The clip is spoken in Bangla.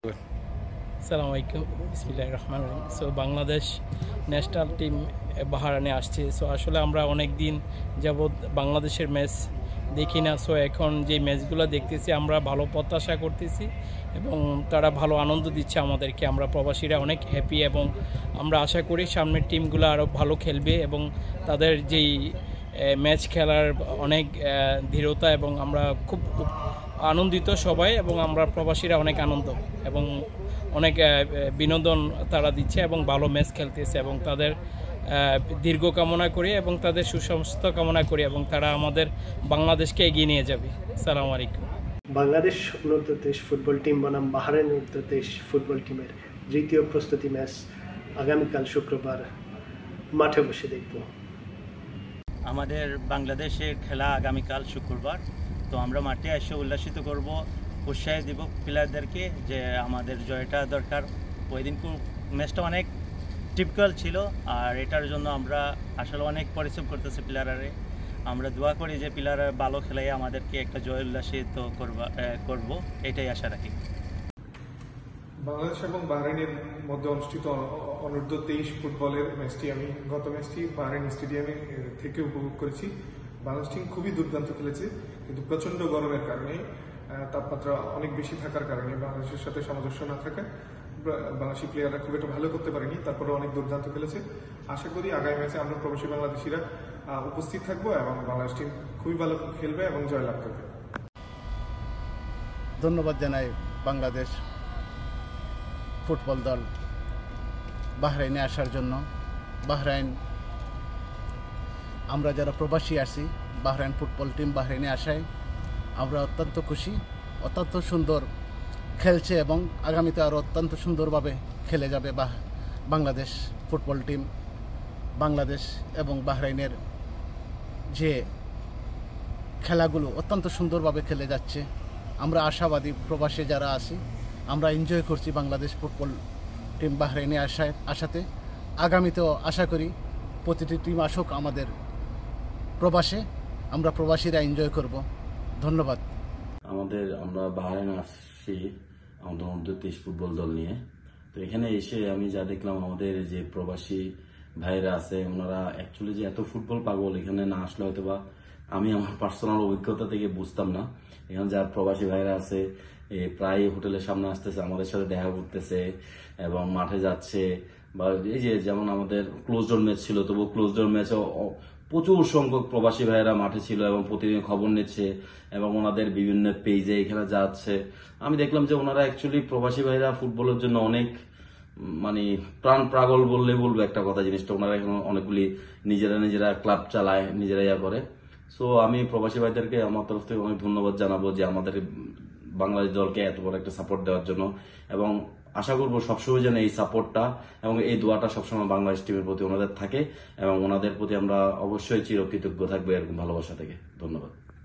আসসালামু আলাইকুম, বিসমিল্লাহির রহমানির রহিম। সো বাংলাদেশ ন্যাশনাল টিম বাহারানে আসছে। সো আসলে আমরা অনেক দিন যাবৎ বাংলাদেশের ম্যাচ দেখি না। সো এখন যে ম্যাচগুলো দেখতেছি আমরা ভালো প্রত্যাশা করতেছি এবং তারা ভালো আনন্দ দিচ্ছে আমাদেরকে। আমরা প্রবাসীরা অনেক হ্যাপি এবং আমরা আশা করি সামনের টিমগুলো আরও ভালো খেলবে এবং তাদের যেই ম্যাচ খেলার অনেক দৃঢ়তা এবং আমরা খুব আনন্দিত সবাই এবং আমরা প্রবাসীরা অনেক আনন্দ এবং অনেক বিনোদন তারা দিচ্ছে এবং ভালো ম্যাচ খেলতেছে এবং তাদের দীর্ঘ কামনা করি এবং তাদের সুস্বাস্থ্য কামনা করি এবং তারা আমাদের বাংলাদেশকে এগিয়ে নিয়ে যাবে। আসসালামু আলাইকুম। বাংলাদেশ অনূর্ধ্ব-23 ফুটবল টিম বনাম বাহরাইন অনূর্ধ্ব-23 ফুটবল টিমের দ্বিতীয় প্রস্তুতি ম্যাচ আগামীকাল শুক্রবার মাঠে বসে দেখব। আমাদের বাংলাদেশের খেলা আগামীকাল শুক্রবার, তো আমরা মাঠে এসে উল্লাসিত করব, উৎসাহ দিব প্লেয়ারদেরকে যে আমাদের জয়টা দরকার। ওই দিন ম্যাচটা অনেক টিপিক্যাল ছিল আর এটার জন্য আমরা আসলে অনেক পরিশ্রম করতেছি প্লেয়ারে। আমরা দোয়া করি যে প্লেয়াররা ভালো খেলাই আমাদেরকে একটা জয় উল্লাসিত করব, এটাই আশা রাখি। বাংলাদেশ এবং বাহরাইনের মধ্যে অনুষ্ঠিত অনূর্ধ্ব-23 ফুটবলের ম্যাচটি আমি গত ম্যাচটি বাহরাইন স্টেডিয়ামে থেকে উপভোগ করেছি। বাংলাদেশ টিম খুবই দুর্দান্ত খেলেছে, কিন্তু প্রচণ্ড গরমের কারণে, তাপমাত্রা অনেক বেশি থাকার কারণে, বাংলাদেশের সাথে সামঞ্জস্য না থাকায় বাংলাদেশি প্লেয়াররা খুব একটা ভালো করতে পারেনি। তারপরে অনেক দুর্দান্ত খেলেছে। আশা করি আগামী ম্যাচে আমরা প্রবাসী বাংলাদেশিরা উপস্থিত থাকবো এবং বাংলাদেশ টিম খুবই ভালো খেলবে এবং জয়লাভ করবে। ধন্যবাদ জানাই বাংলাদেশ ফুটবল দল বাহরাইনে আসার জন্য। বাহরাইন, আমরা যারা প্রবাসী আছি, বাহরাইন ফুটবল টিম বাহরাইনে আসায় আমরা অত্যন্ত খুশি। অত্যন্ত সুন্দর খেলছে এবং আগামীতে আরও অত্যন্ত সুন্দরভাবে খেলে যাবে বাংলাদেশ ফুটবল টিম। বাংলাদেশ এবং বাহরাইনের যে খেলাগুলো অত্যন্ত সুন্দরভাবে খেলে যাচ্ছে। আমরা আশাবাদী, প্রবাসে যারা আছি আমরা এনজয় করছি বাংলাদেশ ফুটবল টিম বাহরাইনে আসাতে। আগামীতেও আশা করি প্রতিটি টিম আসুক আমাদের প্রবাসে, আমরা প্রবাসীরা এনজয় করব। ধন্যবাদ। আমরা বাহরাইনে আসছি আমাদের অনূর্ধ্ব-23 ফুটবল দল নিয়ে। তো এখানে এসে আমি যা দেখলাম, আমাদের যে প্রবাসী ভাইরা আছে ওনারা অ্যাকচুয়ালি যে এত ফুটবল পাগল, এখানে না আসলে হয়তো বা আমি আমার পার্সোনাল অভিজ্ঞতা থেকে বুঝতাম না। এখানে যা প্রবাসী ভাইরা আছে প্রায় হোটেলের সামনে আসতেছে, আমাদের সাথে দেখা করতেছে এবং মাঠে যাচ্ছে। বা এই যে যেমন আমাদের ক্লোজ ডোর ম্যাচ ছিল, তবু ক্লোজ ডোর ম্যাচে প্রচুর সংখ্যক প্রবাসী ভাইয়েরা মাঠে ছিল এবং প্রতিদিন খবর নিচ্ছে এবং ওনাদের বিভিন্ন পেজে এখানে যাচ্ছে। আমি দেখলাম যে ওনারা অ্যাকচুয়ালি প্রবাসী ভাইরা ফুটবলের জন্য অনেক প্রাণ পাগল বললে বলবো একটা কথা জিনিসটা। ওনারা এখন অনেকগুলি নিজেরা ক্লাব চালায়, নিজেরা ইয়া করে। সো আমি প্রবাসী ভাইদেরকে আমার তরফ থেকে অনেক ধন্যবাদ জানাবো যে আমাদের বাংলাদেশ দলকে এত বড় একটা সাপোর্ট দেওয়ার জন্য, এবং আশা করবো সবসময় যেন এই সাপোর্টটা এবং এই দোয়াটা সবসময় বাংলাদেশ টিমের প্রতি ওনাদের থাকে এবং ওনাদের প্রতি আমরা অবশ্যই চিরকৃতজ্ঞ থাকবো এরকম ভালোবাসা থেকে। ধন্যবাদ।